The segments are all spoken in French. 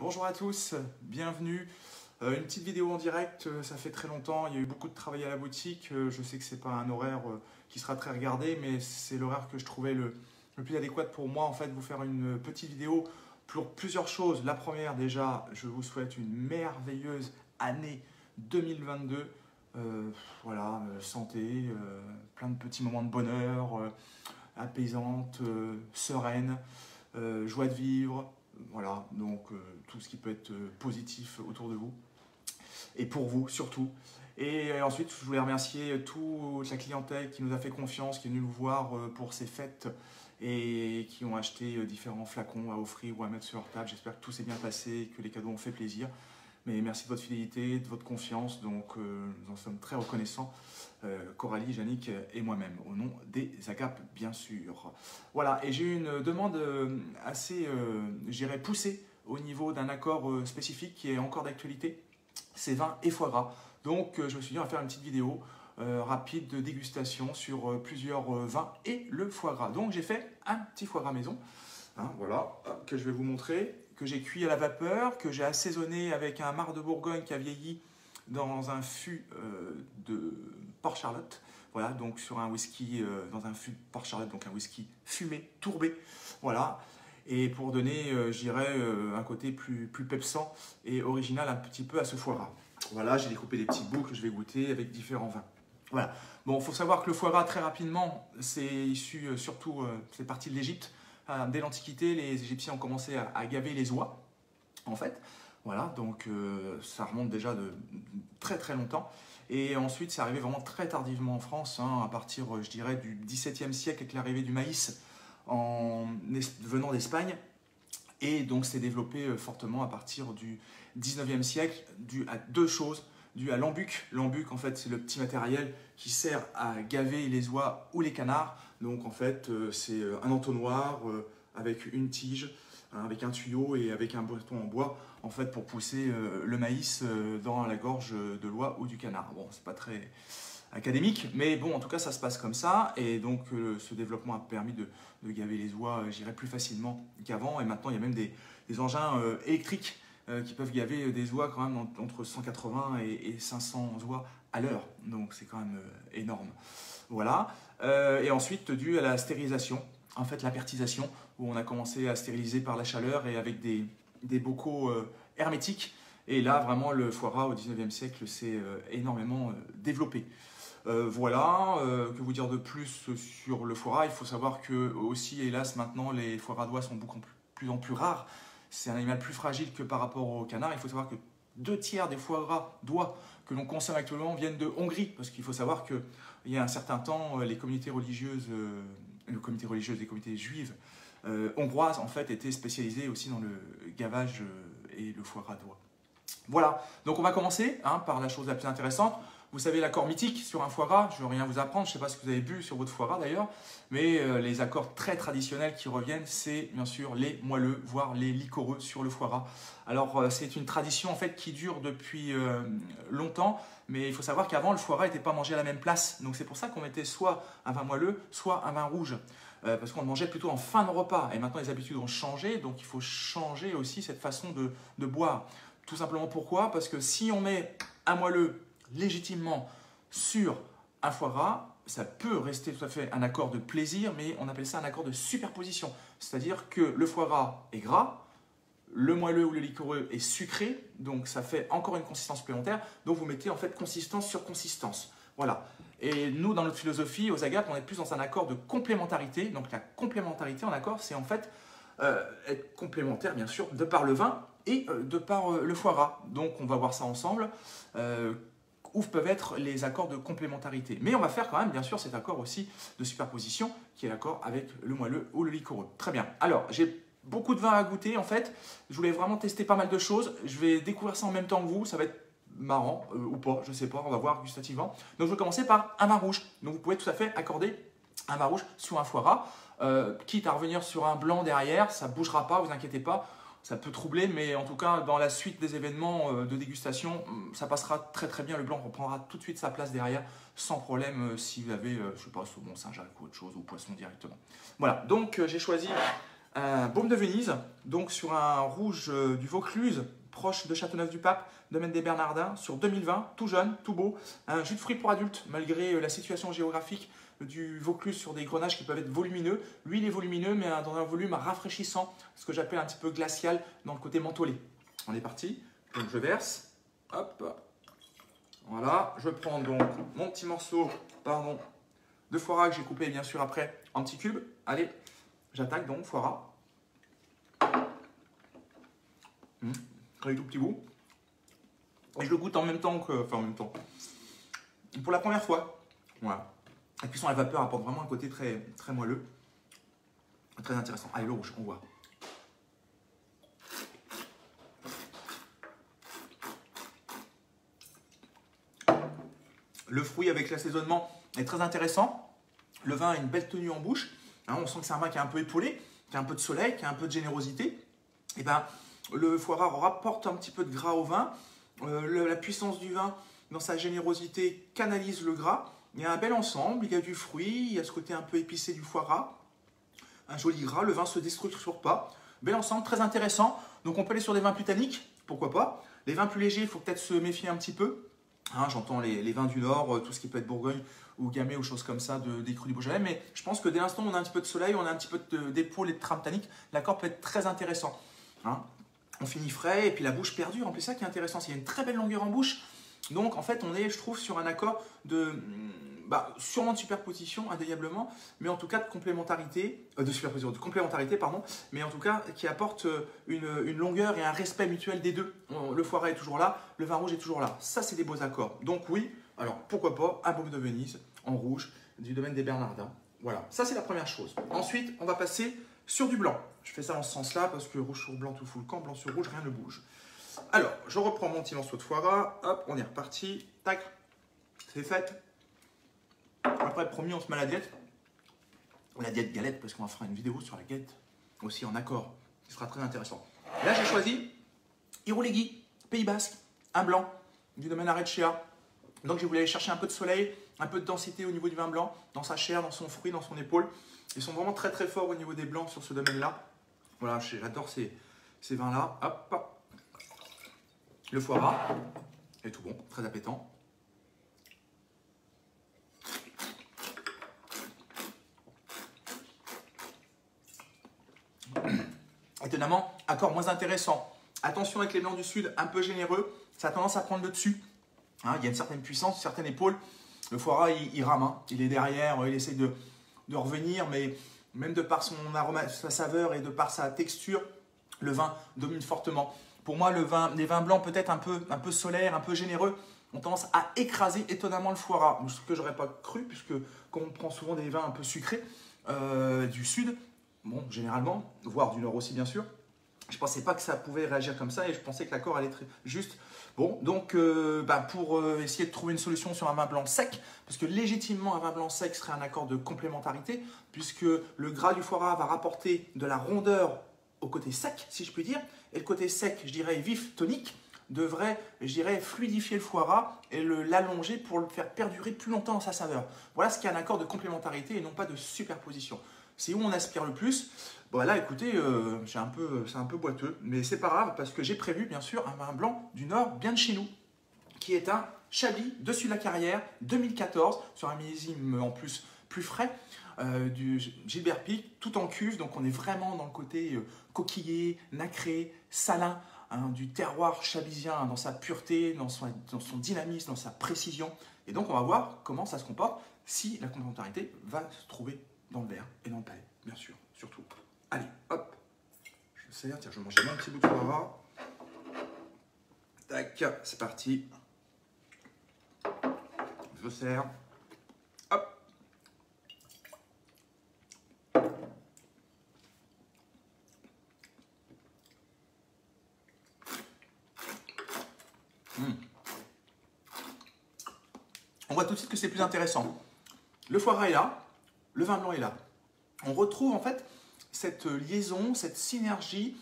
Bonjour à tous, bienvenue. Une petite vidéo en direct, ça fait très longtemps, il y a eu beaucoup de travail à la boutique. Je sais que ce n'est pas un horaire qui sera très regardé, mais c'est l'horaire que je trouvais le plus adéquat pour moi, en fait, vous faire une petite vidéo pour plusieurs choses. La première, déjà, je vous souhaite une merveilleuse année 2022. Voilà, santé, plein de petits moments de bonheur, apaisante, sereine, joie de vivre. Voilà, donc tout ce qui peut être positif autour de vous et pour vous surtout. Et ensuite, je voulais remercier toute la clientèle qui nous a fait confiance, qui est venue nous voir pour ces fêtes et qui ont acheté différents flacons à offrir ou à mettre sur leur table. J'espère que tout s'est bien passé, que les cadeaux ont fait plaisir. Mais merci de votre fidélité, de votre confiance, donc nous en sommes très reconnaissants, Coralie, Yannick et moi-même, au nom des Agapes bien sûr. Voilà, et j'ai eu une demande assez, je dirais, poussée au niveau d'un accord spécifique qui est encore d'actualité, c'est vin et foie gras. Donc je me suis dit, on va faire une petite vidéo rapide de dégustation sur plusieurs vins et le foie gras. Donc j'ai fait un petit foie gras maison, hein, voilà, que je vais vous montrer, que j'ai cuit à la vapeur, que j'ai assaisonné avec un marc de Bourgogne qui a vieilli dans un fût de Port Charlotte. Voilà, donc sur un whisky, dans un fût de Port Charlotte, donc un whisky fumé, tourbé. Voilà, et pour donner, je dirais, un côté plus pepsant et original un petit peu à ce foie gras. Voilà, j'ai découpé des petits bouts que je vais goûter avec différents vins. Voilà, bon, il faut savoir que le foie gras, très rapidement, c'est issu surtout, c'est parti de l'Égypte. Dès l'Antiquité, les Égyptiens ont commencé à gaver les oies, en fait. Voilà, donc ça remonte déjà de très très longtemps. Et ensuite, c'est arrivé vraiment très tardivement en France, hein, à partir, je dirais, du XVIIe siècle, avec l'arrivée du maïs venant d'Espagne. Et donc, c'est développé fortement à partir du XIXe siècle, dû à deux choses. Dû à l'embuc. L'embuc, en fait, c'est le petit matériel qui sert à gaver les oies ou les canards. Donc, en fait, c'est un entonnoir avec une tige, hein, avec un tuyau et avec un bâton en bois, en fait, pour pousser le maïs dans la gorge de l'oie ou du canard. Bon, c'est pas très académique, mais bon, en tout cas, ça se passe comme ça. Et donc, ce développement a permis de gaver les oies, je dirais, plus facilement qu'avant. Et maintenant, il y a même des engins électriques qui peuvent gaver des oies quand même entre 180 et 500 oies à l'heure. Donc c'est quand même énorme. Voilà. Et ensuite, dû à la stérilisation, en fait l'apertisation, où on a commencé à stériliser par la chaleur et avec des bocaux hermétiques. Et là, vraiment, le foie gras au 19e siècle s'est énormément développé. Voilà, que vous dire de plus sur le foie gras? Il faut savoir que aussi, hélas, maintenant, les foie gras d'oie sont plus en plus rares. C'est un animal plus fragile que par rapport au canard. Il faut savoir que 2/3 des foie gras d'oie que l'on consomme actuellement viennent de Hongrie. Parce qu'il faut savoir qu'il y a un certain temps, les communautés religieuses, les communautés juives hongroises, en fait, étaient spécialisées aussi dans le gavage et le foie gras d'oie. Voilà, donc on va commencer par la chose la plus intéressante. Vous savez l'accord mythique sur un foie gras, je ne vais rien vous apprendre, je ne sais pas ce que vous avez bu sur votre foie gras d'ailleurs, mais les accords très traditionnels qui reviennent, c'est bien sûr les moelleux, voire les liquoreux sur le foie gras. Alors c'est une tradition en fait qui dure depuis longtemps, mais il faut savoir qu'avant le foie gras n'était pas mangé à la même place, donc c'est pour ça qu'on mettait soit un vin moelleux, soit un vin rouge. Parce qu'on le mangeait plutôt en fin de repas, et maintenant les habitudes ont changé, donc il faut changer aussi cette façon de boire. Tout simplement pourquoi? Parce que si on met un moelleux légitimement sur un foie gras, ça peut rester tout à fait un accord de plaisir, mais on appelle ça un accord de superposition. C'est-à-dire que le foie gras est gras, le moelleux ou le liquoreux est sucré, donc ça fait encore une consistance supplémentaire, donc vous mettez en fait consistance sur consistance. Voilà. Et nous, dans notre philosophie, aux Agapes, on est plus dans un accord de complémentarité. Donc la complémentarité en accord, c'est en fait être complémentaire, bien sûr, de par le vin et de par le foie gras. Donc on va voir ça ensemble, où peuvent être les accords de complémentarité. Mais on va faire quand même, bien sûr, cet accord aussi de superposition, qui est l'accord avec le moelleux ou le liquoreux. Très bien. Alors, j'ai beaucoup de vin à goûter, en fait. Je voulais vraiment tester pas mal de choses. Je vais découvrir ça en même temps que vous. Ça va être marrant ou pas, je sais pas, on va voir gustativement. Donc je vais commencer par un vin rouge. Donc vous pouvez tout à fait accorder un vin rouge sur un foie gras, quitte à revenir sur un blanc derrière, ça ne bougera pas, vous inquiétez pas. Ça peut troubler, mais en tout cas, dans la suite des événements de dégustation, ça passera très très bien. Le blanc reprendra tout de suite sa place derrière, sans problème si vous avez, je sais pas, saumon, Saint-Jacques ou autre chose, ou poisson directement. Voilà, donc j'ai choisi un baume de Venise, donc sur un rouge du Vaucluse, proche de Châteauneuf-du-Pape, domaine des Bernardins, sur 2020, tout jeune, tout beau. Un jus de fruits pour adultes, malgré la situation géographique du Vaucluse sur des grenages qui peuvent être volumineux. Lui, il est volumineux, mais dans un volume rafraîchissant, ce que j'appelle un petit peu glacial dans le côté mentholé. On est parti. Donc je verse. Hop. Voilà. Je prends donc mon petit morceau, pardon, de foie gras que j'ai coupé bien sûr après en petits cubes. Allez, j'attaque donc foie gras. Avec tout petit goût. Et je le goûte en même temps que. Enfin, en même temps. Pour la première fois. Voilà. La cuisson à vapeur apporte vraiment un côté très, très moelleux. Très intéressant. Allez, le rouge, on voit. Le fruit avec l'assaisonnement est très intéressant. Le vin a une belle tenue en bouche. Hein, on sent que c'est un vin qui est un peu épaulé, qui a un peu de soleil, qui a un peu de générosité. Et ben, le foie gras rapporte un petit peu de gras au vin. La puissance du vin, dans sa générosité, canalise le gras. Il y a un bel ensemble, il y a du fruit, il y a ce côté un peu épicé du foie gras. Un joli gras, le vin se déstructure pas. Bel ensemble, très intéressant. Donc on peut aller sur des vins plus tanniques, pourquoi pas. Les vins plus légers, il faut peut-être se méfier un petit peu. Hein, j'entends les vins du Nord, tout ce qui peut être Bourgogne ou Gamay ou choses comme ça, des crus du Beaujolais. Mais je pense que dès l'instant où on a un petit peu de soleil, on a un petit peu d'épaule et de trame tannique, l'accord peut être très intéressant. Hein, on finit frais et puis la bouche perdure. En plus, ça qui est intéressant, c'est qu'il y a une très belle longueur en bouche. Donc en fait, on est, je trouve, sur un accord de, sûrement de superposition, indéniablement, mais en tout cas de complémentarité, de complémentarité, pardon, mais en tout cas qui apporte une longueur et un respect mutuel des deux. Le foie gras est toujours là, le vin rouge est toujours là. Ça, c'est des beaux accords. Donc oui, alors pourquoi pas un baume de Venise en rouge du domaine des Bernardins. Voilà, ça c'est la première chose. Ensuite, on va passer sur du blanc. Je fais ça dans ce sens-là parce que rouge sur blanc, tout fout le camp, blanc sur rouge, rien ne bouge. Alors, je reprends mon petit morceau de foie gras, hop, on est reparti, tac, c'est fait. Après, promis, on se met à la diète. La diète galette, parce qu'on va faire une vidéo sur la galette, aussi en accord, qui sera très intéressant. Là, j'ai choisi Irouléguy, Pays Basque, un blanc, du domaine Arrechea. Donc, je voulais aller chercher un peu de soleil, un peu de densité au niveau du vin blanc, dans sa chair, dans son fruit, dans son épaule. Ils sont vraiment très très forts au niveau des blancs sur ce domaine-là. Voilà, j'adore ces vins-là. Hop. Le foie gras est tout bon, très appétant. Étonnamment, accord moins intéressant. Attention avec les blancs du sud, un peu généreux, ça a tendance à prendre le dessus. Hein, il y a une certaine puissance, une certaine épaule. Le foie gras, il rame, hein. Il est derrière, il essaie de revenir, mais même de par son arôme, sa saveur et de par sa texture, le vin domine fortement. Pour moi, les vins blancs peut-être un peu solaires, un peu généreux, ont tendance à écraser étonnamment le foie gras. Ce que j'aurais pas cru, puisque comme on prend souvent des vins un peu sucrés du sud, bon, généralement, voire du nord aussi bien sûr, je ne pensais pas que ça pouvait réagir comme ça et je pensais que l'accord allait être juste. Bon, donc pour essayer de trouver une solution sur un vin blanc sec, parce que légitimement un vin blanc sec serait un accord de complémentarité, puisque le gras du foie gras va rapporter de la rondeur au côté sec, si je puis dire, et le côté sec, je dirais vif, tonique, devrait, je dirais, fluidifier le foie gras et l'allonger pour le faire perdurer plus longtemps dans sa saveur. Voilà ce qui est un accord de complémentarité et non pas de superposition. C'est où on aspire le plus. Bon là, écoutez, c'est un peu boiteux, mais c'est pas grave parce que j'ai prévu, bien sûr, un vin blanc du Nord, bien de chez nous, qui est un Chablis dessus la carrière 2014, sur un millésime en plus frais, du Gilbert Pic, tout en cuve, donc on est vraiment dans le côté coquillé, nacré, salin, hein, du terroir chablisien, hein, dans sa pureté, dans son dynamisme, dans sa précision. Et donc on va voir comment ça se comporte, si la complémentarité va se trouver dans le verre et dans le palais, bien sûr, surtout. Allez, hop, je sers, tiens, je vais manger mon petit bout de foie gras. Tac, c'est parti. Je sers. Hop. On voit tout de suite que c'est plus intéressant. Le foie gras est là, le vin blanc est là. On retrouve en fait cette liaison, cette synergie,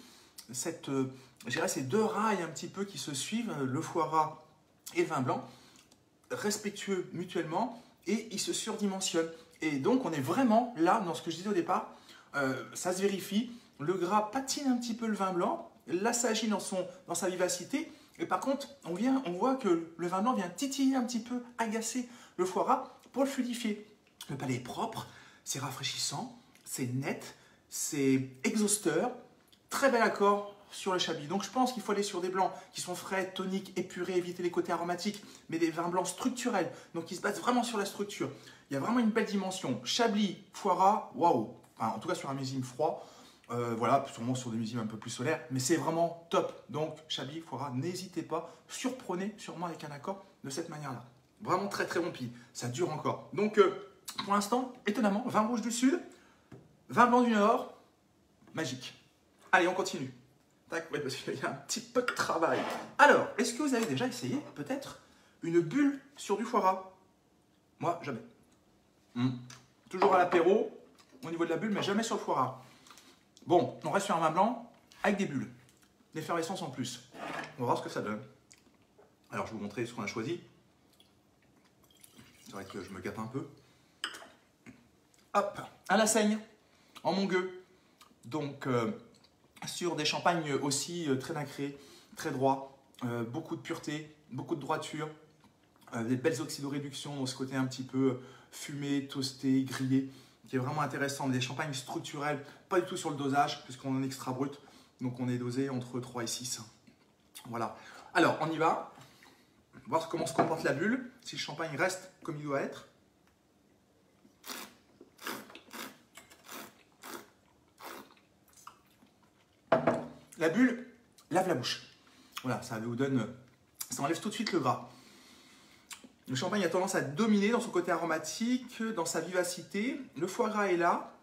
je dirais ces deux rails un petit peu qui se suivent, le foie gras et le vin blanc, respectueux mutuellement, et ils se surdimensionnent. Et donc on est vraiment là, dans ce que je disais au départ, ça se vérifie, le gras patine un petit peu le vin blanc, l'assagit dans sa vivacité. Et par contre, on voit que le vin blanc vient titiller un petit peu, agacer le foie gras pour le fluidifier. Le palais est propre, c'est rafraîchissant, c'est net, c'est exhausteur. Très bel accord sur le Chablis. Donc je pense qu'il faut aller sur des blancs qui sont frais, toniques, épurés, éviter les côtés aromatiques, mais des vins blancs structurels, donc qui se basent vraiment sur la structure. Il y a vraiment une belle dimension. Chablis, foie gras, waouh. Enfin, en tout cas sur un millésime froid. Voilà, sûrement sur des millésimes un peu plus solaires, mais c'est vraiment top. Donc, Chablis, foie gras, n'hésitez pas, surprenez sûrement avec un accord de cette manière-là. Vraiment très très bon pied, ça dure encore. Donc, pour l'instant, étonnamment, vin rouge du sud, vin blanc du nord, magique. Allez, on continue. Tac, ouais, parce qu'il y a un petit peu de travail. Alors, est-ce que vous avez déjà essayé, peut-être, une bulle sur du foie gras? Moi, jamais. Toujours à l'apéro, au niveau de la bulle, mais jamais sur le foie gras. Bon, on reste sur un vin blanc avec des bulles, d'effervescence en plus. On va voir ce que ça donne. Alors, je vais vous montrer ce qu'on a choisi. C'est vrai que je me gâte un peu. Hop, à la saigne, en Mongueux. Donc, sur des champagnes aussi très nacrés, très droits, beaucoup de pureté, beaucoup de droiture, des belles oxydoréductions, dans ce côté un petit peu fumé, toasté, grillé, qui est vraiment intéressant. Des champagnes structurels, pas du tout sur le dosage, puisqu'on est en extra brut. Donc on est dosé entre 3 et 6. Voilà. Alors, on y va. Voir comment se comporte la bulle, si le champagne reste comme il doit être. La bulle lave la bouche. Voilà, ça vous donne, ça enlève tout de suite le gras. Le champagne a tendance à dominer dans son côté aromatique, dans sa vivacité. Le foie gras est là.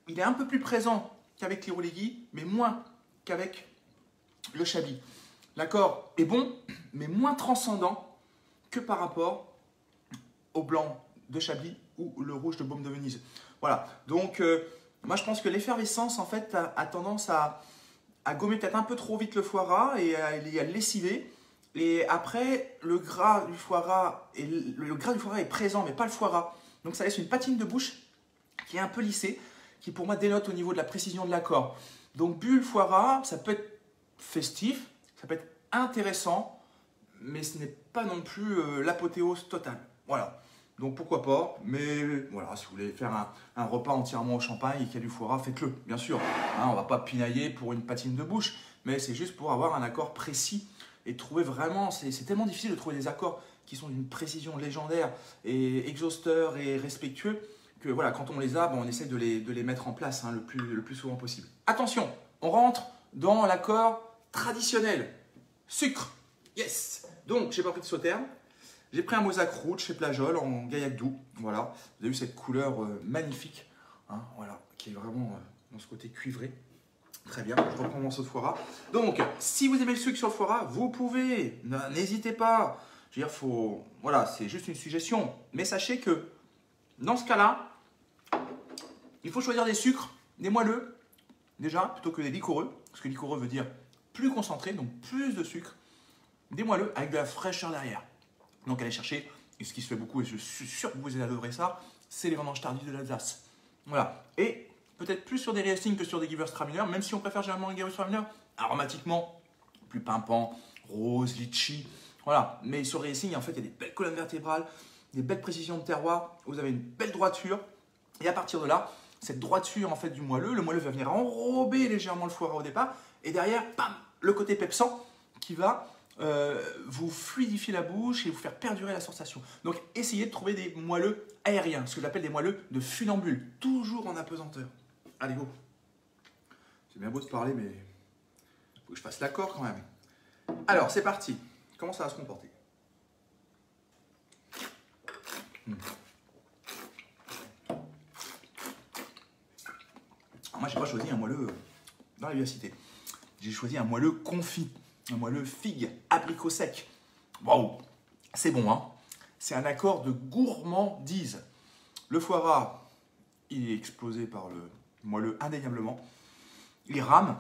Il est un peu plus présent qu'avec l'Irouléguy, mais moins qu'avec le Chablis. L'accord est bon, mais moins transcendant que par rapport au blanc de Chablis ou le rouge de Baume de Venise. Voilà, donc moi je pense que l'effervescence en fait a tendance à gommer peut-être un peu trop vite le foie gras et à le lessiver. Et après, le gras du foie gras est présent, mais pas le foie gras. Donc ça laisse une patine de bouche qui est un peu lissée, qui pour moi dénote au niveau de la précision de l'accord. Donc bulle, foie gras, ça peut être festif, ça peut être intéressant, mais ce n'est pas non plus l'apothéose totale. Voilà. Donc pourquoi pas, mais voilà, si vous voulez faire un repas entièrement au champagne et qu'il y a du foie gras, faites-le, bien sûr. Hein, on ne va pas pinailler pour une patine de bouche, mais c'est juste pour avoir un accord précis et trouver vraiment, c'est tellement difficile de trouver des accords qui sont d'une précision légendaire et exhausteur et respectueux que voilà, quand on les a, on essaie de les mettre en place le plus souvent possible. Attention, on rentre dans l'accord traditionnel. Sucre, yes. Donc, j'ai pas pris de sauterne. J'ai pris un Mosaque Rouge chez Plageol en gaillac doux. Voilà, vous avez vu cette couleur magnifique, hein, voilà, qui est vraiment dans ce côté cuivré. Très bien, je reprends mon morceau de foie gras. Donc, si vous aimez le sucre sur le foie gras, vous pouvez, n'hésitez pas. Je veux dire, voilà, c'est juste une suggestion. Mais sachez que dans ce cas-là, il faut choisir des sucres, des moelleux, déjà, plutôt que des liquoreux. Parce que liquoreux veut dire plus concentré, donc plus de sucre. Des moelleux avec de la fraîcheur derrière. Donc allez chercher, et ce qui se fait beaucoup, et je suis sûr que vous adorez ça, c'est les vendanges tardives de l'Alsace. Voilà. Et peut-être plus sur des Riesling que sur des Gewürztraminer, même si on préfère généralement les Gewürztraminer, aromatiquement, plus pimpant, rose, litchi. Voilà. Mais sur Riesling, en fait, il y a des belles colonnes vertébrales, des belles précisions de terroir, vous avez une belle droiture. Et à partir de là, cette droiture en fait du moelleux, le moelleux va venir enrober légèrement le foie gras au départ, et derrière, bam, le côté pepsant qui va vous fluidifier la bouche et vous faire perdurer la sensation. Donc essayez de trouver des moelleux aériens, ce que j'appelle des moelleux de funambule, toujours en apesanteur. Allez, go. C'est bien beau de parler, mais il faut que je fasse l'accord quand même. Alors, c'est parti. Comment ça va se comporter? Alors moi, j'ai pas choisi un moelleux dans la vivacité. J'ai choisi un moelleux confit. Un moelleux figue, abricot sec. Waouh, c'est bon, hein. C'est un accord de gourmandise. Le foie gras, il est explosé par le moelleux indéniablement. Il rame.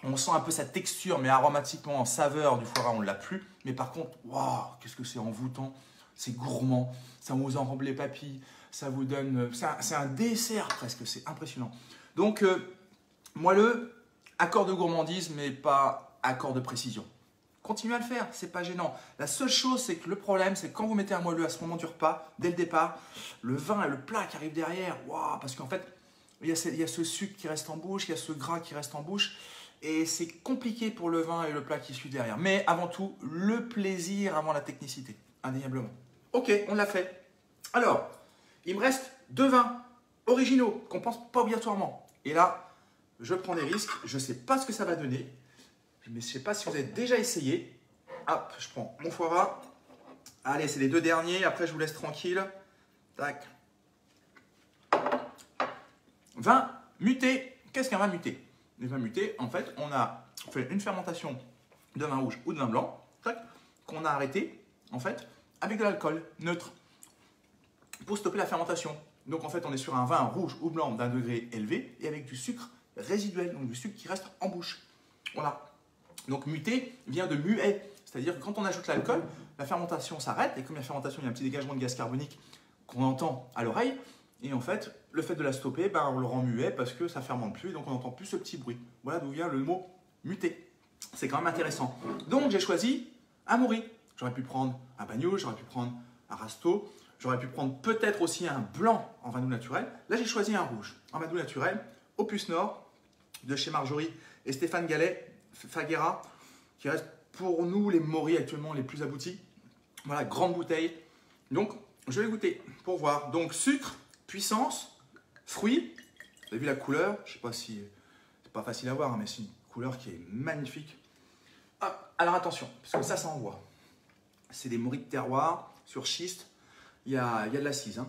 On sent un peu sa texture, mais aromatiquement, en saveur du foie gras, on ne l'a plus. Mais par contre, waouh, qu'est-ce que c'est envoûtant. C'est gourmand. Ça vous enrobe les papilles. Ça vous donne... C'est un dessert presque. C'est impressionnant. Donc, Moelleux, accord de gourmandise, mais pas accord de précision. Continuez à le faire, c'est pas gênant. La seule chose, c'est que le problème, c'est que quand vous mettez un moelleux à ce moment du repas, dès le départ, le vin et le plat qui arrivent derrière, waouh, parce qu'en fait, il y a ce sucre qui reste en bouche, il y a ce gras qui reste en bouche, et c'est compliqué pour le vin et le plat qui suit derrière. Mais avant tout, le plaisir avant la technicité, indéniablement. Ok, on l'a fait. Alors, il me reste 2 vins originaux qu'on pense pas obligatoirement. Et là, je prends des risques, je ne sais pas ce que ça va donner. Mais je ne sais pas si vous avez déjà essayé. Hop, je prends mon foie gras. Allez, c'est les 2 derniers. Après, je vous laisse tranquille. Tac. Vin muté. Qu'est-ce qu'un vin muté? Les vins mutés, en fait, on a fait une fermentation de vin rouge ou de vin blanc, qu'on a arrêté, en fait, avec de l'alcool neutre pour stopper la fermentation. Donc, en fait, on est sur un vin rouge ou blanc d'un degré élevé et avec du sucre résiduel, donc du sucre qui reste en bouche. Voilà. Donc muté vient de muet, c'est-à-dire que quand on ajoute l'alcool, la fermentation s'arrête, et comme la fermentation, il y a un petit dégagement de gaz carbonique qu'on entend à l'oreille, et en fait, le fait de la stopper, ben, on le rend muet parce que ça ne fermente plus, donc on n'entend plus ce petit bruit. Voilà d'où vient le mot muté. C'est quand même intéressant. Donc j'ai choisi un Maury. J'aurais pu prendre un Bagnoul, j'aurais pu prendre un Rasto, j'aurais pu prendre peut-être aussi un blanc en vin doux naturel. Là, j'ai choisi un rouge en vin doux naturel, Opus Nord, de chez Marjorie et Stéphane Gallet, Faguera, qui reste pour nous les Maury actuellement les plus aboutis. Voilà, grande bouteille. Donc, je vais goûter pour voir. Donc, sucre, puissance, fruits. Vous avez vu la couleur? Je ne sais pas si c'est pas facile à voir, mais c'est une couleur qui est magnifique. Ah, alors attention, parce que ça envoie. C'est des Maury de terroir sur schiste. Il y a de l'assise. Hein.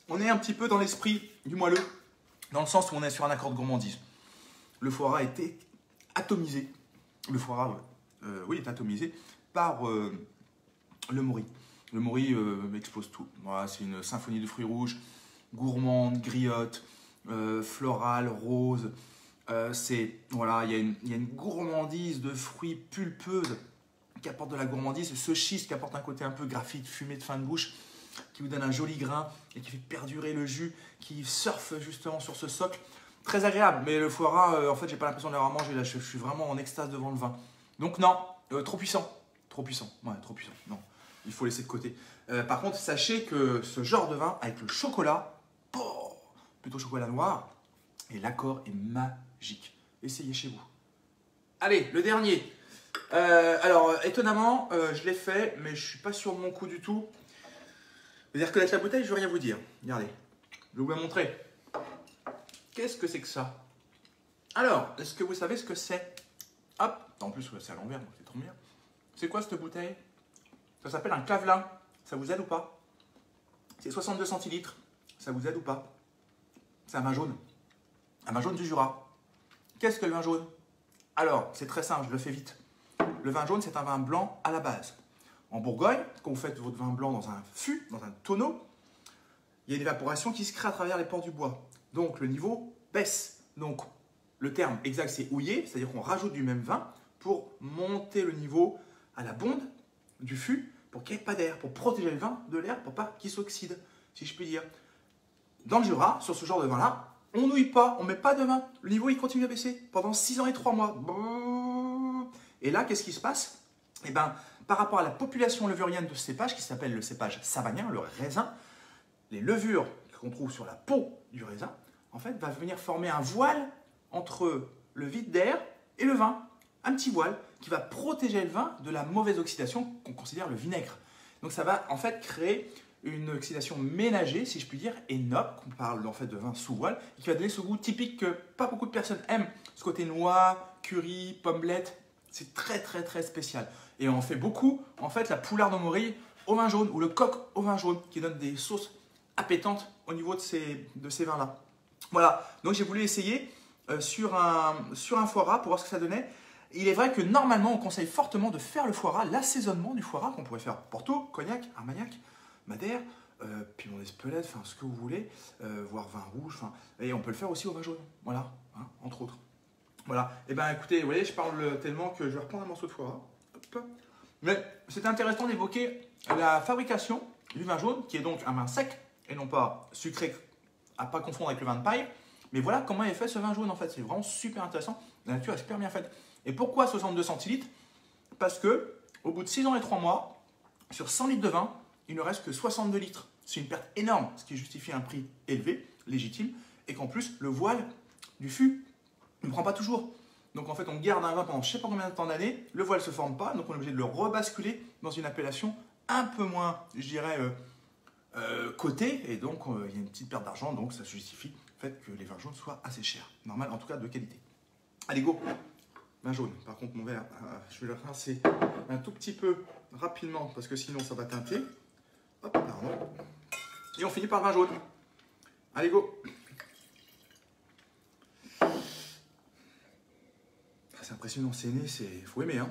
On est un petit peu dans l'esprit du moelleux, dans le sens où on est sur un accord de gourmandise. Le foie gras a été atomisé. Le foie gras, oui, est atomisé par le Maury. Le Maury explose tout. Voilà, c'est une symphonie de fruits rouges, gourmande, griotte, florale, rose. Voilà, il y a une gourmandise de fruits pulpeuses qui apporte de la gourmandise. Ce schiste qui apporte un côté un peu graphite, fumé de fin de bouche, qui vous donne un joli grain et qui fait perdurer le jus, qui surfe justement sur ce socle. Très agréable, mais le foie gras, en fait, j'ai pas l'impression de l'avoir mangé. Là, je suis vraiment en extase devant le vin. Donc non, trop puissant. Trop puissant. Ouais, trop puissant. Non, il faut laisser de côté. Par contre, sachez que ce genre de vin, avec le chocolat, plutôt chocolat noir, et l'accord est magique. Essayez chez vous. Allez, le dernier. Alors, étonnamment, je l'ai fait, mais je suis pas sûr de mon coup du tout. Vous allez reconnaître la bouteille, je ne vais rien vous dire. Regardez, je vais vous la montrer. Qu'est-ce que c'est que ça? Alors, est-ce que vous savez ce que c'est? Hop, en plus c'est à l'envers, donc c'est trop bien. C'est quoi cette bouteille? Ça s'appelle un Clavelin. Ça vous aide ou pas? C'est 62 centilitres. Ça vous aide ou pas? C'est un vin jaune. Un vin jaune du Jura. Qu'est-ce que le vin jaune? Alors, c'est très simple, je le fais vite. Le vin jaune, c'est un vin blanc à la base. En Bourgogne, quand vous faites votre vin blanc dans un fût, dans un tonneau, il y a une évaporation qui se crée à travers les pores du bois. Donc le niveau baisse. Donc le terme exact, c'est houiller, c'est-à-dire qu'on rajoute du même vin pour monter le niveau à la bonde du fût pour qu'il n'y ait pas d'air, pour protéger le vin de l'air, pour pas qu'il s'oxyde, si je puis dire. Dans le Jura, sur ce genre de vin-là, on nouille pas, on met pas de vin. Le niveau, il continue à baisser pendant 6 ans et 3 mois. Et là, qu'est-ce qui se passe? Eh bien, par rapport à la population levurienne de ce cépage, qui s'appelle le cépage savagnin, le raisin, les levures qu'on trouve sur la peau du raisin, en fait, va venir former un voile entre le vide d'air et le vin. Un petit voile qui va protéger le vin de la mauvaise oxydation qu'on considère le vinaigre. Donc ça va en fait créer une oxydation ménagée, si je puis dire, et noble, qu'on parle en fait de vin sous voile, et qui va donner ce goût typique que pas beaucoup de personnes aiment. Ce côté noix, curry, pommelette, c'est très très très spécial. Et on fait beaucoup, en fait, la poularde au Maury au vin jaune, ou le coq au vin jaune, qui donne des sauces appétantes au niveau de ces vins-là. Voilà, donc j'ai voulu essayer sur un foie gras pour voir ce que ça donnait. Il est vrai que normalement, on conseille fortement de faire le foie gras, l'assaisonnement du foie gras qu'on pourrait faire Porto, Cognac, Armagnac, Madère, Piment d'Espelette, enfin ce que vous voulez, voire vin rouge, et on peut le faire aussi au vin jaune, voilà, hein, entre autres. Voilà, et bien écoutez, vous voyez, je parle tellement que je vais reprendre un morceau de foie gras. Hop. Mais c'était intéressant d'évoquer la fabrication du vin jaune, qui est donc un vin sec et non pas sucré, à ne pas confondre avec le vin de paille. Mais voilà comment est fait ce vin jaune en fait. C'est vraiment super intéressant. La nature est super bien faite. Et pourquoi 62 centilitres? Parce que au bout de 6 ans et 3 mois, sur 100 litres de vin, il ne reste que 62 litres. C'est une perte énorme, ce qui justifie un prix élevé, légitime, et qu'en plus, le voile du fût ne prend pas toujours. Donc en fait, on garde un vin pendant je ne sais pas combien de temps d'années, le voile ne se forme pas, donc on est obligé de le rebasculer dans une appellation un peu moins, je dirais, cotée, et donc il y a une petite perte d'argent, donc ça justifie le fait que les vins jaunes soient assez chers. Normal, en tout cas de qualité. Allez, go! Vin jaune. Par contre, mon verre, je vais le rincer un tout petit peu rapidement, parce que sinon ça va teinter. Hop, pardon. Et on finit par le vin jaune. Allez, go! C'est impressionnant, c'est né, il faut aimer. Hein.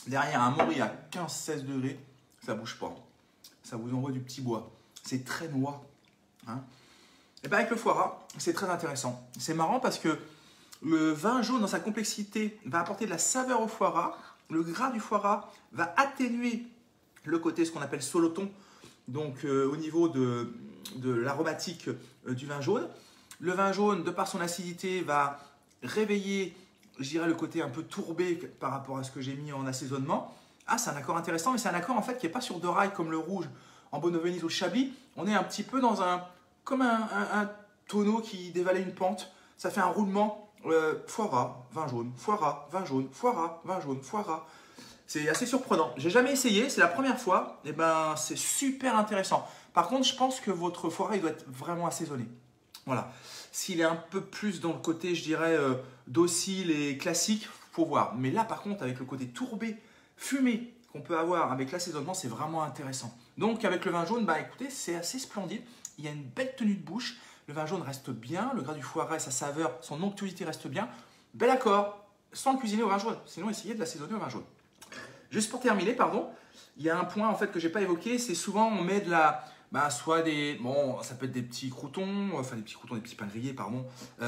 Derrière un Maury à 15-16 degrés, ça ne bouge pas. Ça vous envoie du petit bois. C'est très noix. Hein. Et bien avec le foie gras, c'est très intéressant. C'est marrant parce que le vin jaune, dans sa complexité, va apporter de la saveur au foie gras. Le gras du foie gras va atténuer le côté, ce qu'on appelle soloton, donc au niveau de l'aromatique du vin jaune. Le vin jaune, de par son acidité, va réveiller, je dirais, le côté un peu tourbé par rapport à ce que j'ai mis en assaisonnement. Ah, c'est un accord intéressant, mais c'est un accord en fait qui n'est pas sur deux rails comme le rouge en Bonne-Venise ou le Chablis. On est un petit peu dans comme un tonneau qui dévalait une pente. Ça fait un roulement foie gras, vin jaune, foie gras, vin jaune, foie gras, vin jaune, foie gras. C'est assez surprenant. J'ai jamais essayé, c'est la première fois. Et ben, c'est super intéressant. Par contre, je pense que votre foie gras il doit être vraiment assaisonné. Voilà. S'il est un peu plus dans le côté, je dirais, docile et classique, faut voir. Mais là, par contre, avec le côté tourbé, fumé qu'on peut avoir avec l'assaisonnement, c'est vraiment intéressant. Donc, avec le vin jaune, bah écoutez, c'est assez splendide. Il y a une belle tenue de bouche. Le vin jaune reste bien. Le gras du foie gras et sa saveur, son onctuosité reste bien. Bel accord, sans le cuisiner au vin jaune. Sinon, essayez de l'assaisonner au vin jaune. Juste pour terminer, pardon, il y a un point en fait que j'ai pas évoqué, c'est souvent on met de la, soit des, bon, ça peut être des petits croutons, enfin des petits pains grillés, pardon.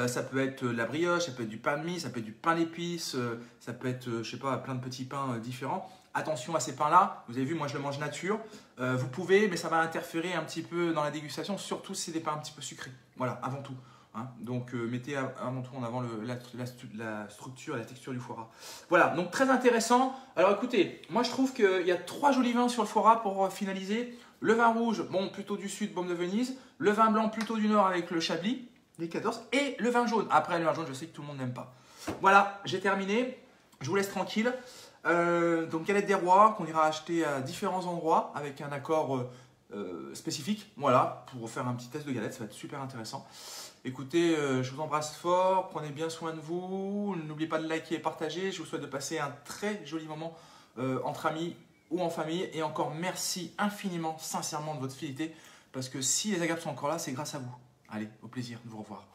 Ça peut être de la brioche, ça peut être du pain de mie, ça peut être du pain d'épices, ça peut être, je sais pas, plein de petits pains différents. Attention à ces pains-là. Vous avez vu, moi je le mange nature. Vous pouvez, mais ça va interférer un petit peu dans la dégustation, surtout si c'est des pains un petit peu sucrés. Voilà, avant tout. Hein. Donc mettez avant tout en avant la structure et la texture du foie gras. Voilà, donc très intéressant. Alors écoutez, moi je trouve qu'il y a 3 jolis vins sur le foie gras pour finaliser. Le vin rouge, bon, plutôt du sud, Beaume-de-Venise. Le vin blanc, plutôt du nord avec le Chablis, les 14. Et le vin jaune. Après, le vin jaune, je sais que tout le monde n'aime pas. Voilà, j'ai terminé. Je vous laisse tranquille. Donc galette des rois qu'on ira acheter à différents endroits avec un accord spécifique. Voilà, pour faire un petit test de galette, ça va être super intéressant. Écoutez, je vous embrasse fort, prenez bien soin de vous, n'oubliez pas de liker et partager. Je vous souhaite de passer un très joli moment entre amis ou en famille. Et encore merci infiniment, sincèrement de votre fidélité, parce que si les agapes sont encore là, c'est grâce à vous. Allez, au plaisir de vous revoir.